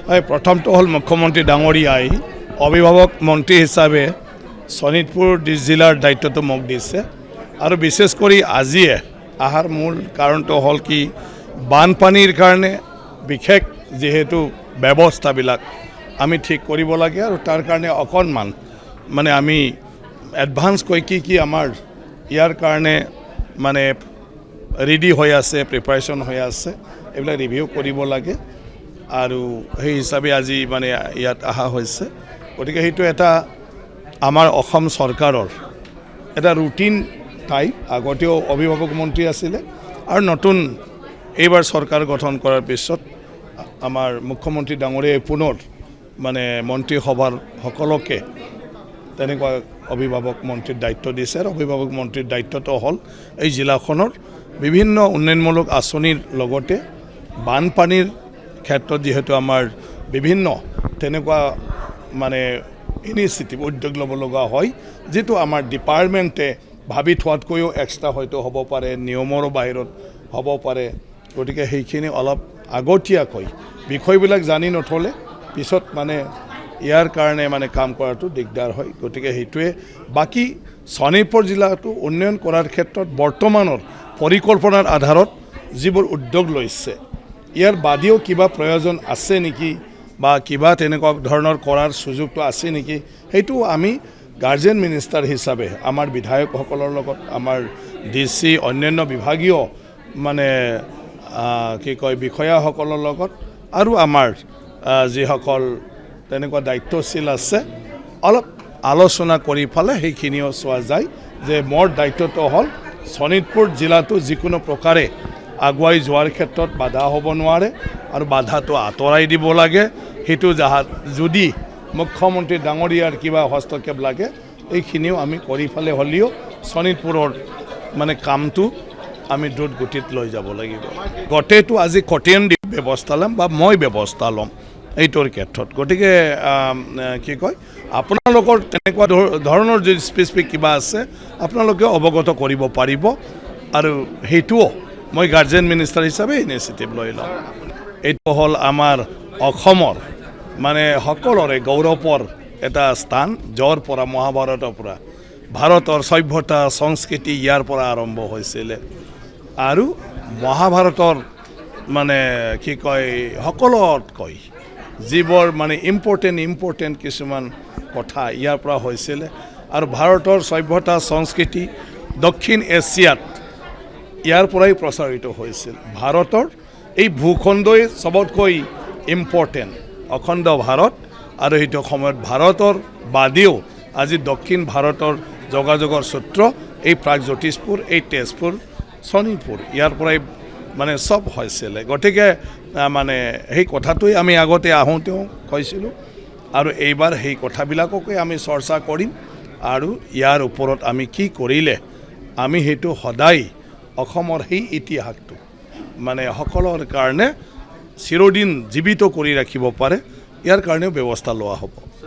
হয় প্ৰথমটো হ'ল মুখ্যমন্ত্ৰী ডাঙৰীয়াই অভিভাৱক মন্ত্ৰী হিচাপে শোণিতপুৰ জিলাৰ দায়িত্বটো মোক দিছে আৰু বিশেষ কৰি আজিয়ে আহাৰ মূল কাৰণটো হ'ল কি বানপানীৰ কাৰণে বিশেষ যেহেতু ব্যৱস্থাবিলাক আমি ঠিক কৰিব লাগে আৰু তাৰ কাৰণে অকণমান মানে আমি এডভান্স কৈ কি আমাৰ ইয়াৰ কাৰণে মানে ৰেডি হৈ আছে প্ৰিপাৰেশ্যন হৈ আছে এইবিলাক ৰিভিউ কৰিব লাগে আৰু সেই হিচাপে আজি মানে ইয়াত অহা হৈছে গতিকে সেইটো এটা আমাৰ অসম চৰকাৰৰ এটা ৰুটিন টাইপ আগতেও অভিভাৱক মন্ত্ৰী আছিলে আৰু নতুন এইবাৰ চৰকাৰ গঠন কৰাৰ পিছত আমাৰ মুখ্যমন্ত্ৰী ডাঙৰীয়াই পুনৰ মানে মন্ত্ৰীসভাৰ সকলোকে তেনেকুৱা অভিভাৱক মন্ত্ৰীৰ দায়িত্ব দিছে আৰু অভিভাৱক মন্ত্ৰীৰ দায়িত্বটো হ'ল এই জিলাখনৰ বিভিন্ন উন্নয়নমূলক আঁচনিৰ লগতে বানপানীৰ ক্ষেত্ৰত যেহেতু আমাৰ বিভিন্ন তেনেকুৱা মানে ইনিচিয়েটিভ উদ্যোগ ল'ব লগা হয় যিটো আমাৰ ডিপাৰ্টমেণ্টে ভাবি থোৱাতকৈও এক্সট্ৰা হয়তো হ'ব পাৰে নিয়মৰো বাহিৰত হ'ব পাৰে গতিকে সেইখিনি অলপ আগতীয়াকৈ বিষয়বিলাক জানি নথ'লে পিছত মানে ইয়াৰ কাৰণে মানে কাম কৰাটো দিগদাৰ হয় গতিকে সেইটোৱে বাকী শোণিতপুৰ জিলাটো উন্নয়ন কৰাৰ ক্ষেত্ৰত বৰ্তমানৰ পৰিকল্পনাৰ আধাৰত যিবোৰ উদ্যোগ লৈছে ইয়াৰ বাদেও কিবা প্ৰয়োজন আছে নেকি বা কিবা তেনেকুৱা ধৰণৰ কৰাৰ সুযোগটো আছে নেকি সেইটো আমি গাৰ্জেন মিনিষ্টাৰ হিচাপে আমাৰ বিধায়কসকলৰ লগত আমাৰ DC অন্যান্য বিভাগীয় মানে কি কয় বিষয়াসকলৰ লগত আৰু আমাৰ যিসকল তেনেকুৱা দায়িত্বশীল আছে অলপ আলোচনা কৰি ফালে সেইখিনিও চোৱা যায় যে মোৰ দায়িত্বটো হ'ল শোণিতপুৰ জিলাটো যিকোনো প্ৰকাৰে আগুৱাই যোৱাৰ ক্ষেত্ৰত বাধা হ'ব নোৱাৰে আৰু বাধাটো আঁতৰাই দিব লাগে সেইটো যদি মুখ্যমন্ত্ৰী ডাঙৰীয়াৰ কিবা হস্তক্ষেপ লাগে এইখিনিও আমি কৰি ফালে হ'লেও শোণিতপুৰৰ মানে কামটো আমি দ্ৰুত গতিত লৈ যাব লাগিব গোটেইটো আজি কঠিন ব্যৱস্থা ল'ম বা মই ব্যৱস্থা ল'ম এইটোৰ ক্ষেত্ৰত গতিকে কি কয় আপোনালোকৰ তেনেকুৱা ধৰণৰ যদি স্পেচিফিক কিবা আছে আপোনালোকে অৱগত কৰিব পাৰিব আৰু সেইটোও মই গাৰ্জেন মিনিষ্টাৰ হিচাপে ইনিচিয়েটিভ লৈ ল'ম এইটো হ'ল আমাৰ অসমৰ মানে সকলোৰে গৌৰৱৰ এটা স্থান য'ৰ পৰা মহাভাৰতৰ পৰা ভাৰতৰ সভ্যতা সংস্কৃতি ইয়াৰ পৰা আৰম্ভ হৈছিলে আৰু মহাভাৰতৰ মানে কি কয় সকলোতকৈ যিবোৰ মানে ইম্পৰ্টেণ্ট কিছুমান কথা ইয়াৰ পৰা হৈছিলে আৰু ভাৰতৰ সভ্যতা সংস্কৃতি দক্ষিণ এছিয়াত ইয়াৰ পৰাই প্ৰচাৰিত হৈছিল ভাৰতৰ এই ভূখণ্ডই চবতকৈ ইম্পৰ্টেণ্ট অখণ্ড ভাৰত আৰু সেইটো সময়ত ভাৰতৰ বাদেও আজি দক্ষিণ ভাৰতৰ যোগাযোগৰ সূত্ৰ এই প্ৰাগজ্যোতিষপুৰ এই তেজপুৰ শোণিতপুৰ ইয়াৰ পৰাই মানে চব হৈছিলে গতিকে মানে সেই কথাটোৱে আমি আগতে আহোঁতেও কৈছিলোঁ আৰু এইবাৰ সেই কথাবিলাককে আমি চৰ্চা কৰিম আৰু ইয়াৰ ওপৰত আমি কি কৰিলে আমি সেইটো সদায় অসমৰ সেই ইতিহাসটো মানে সকলৰ কাৰণে চিৰদিন জীৱিত কৰি ৰাখিব পাৰে ইয়াৰ কাৰণেও ব্যৱস্থা লোৱা হ'ব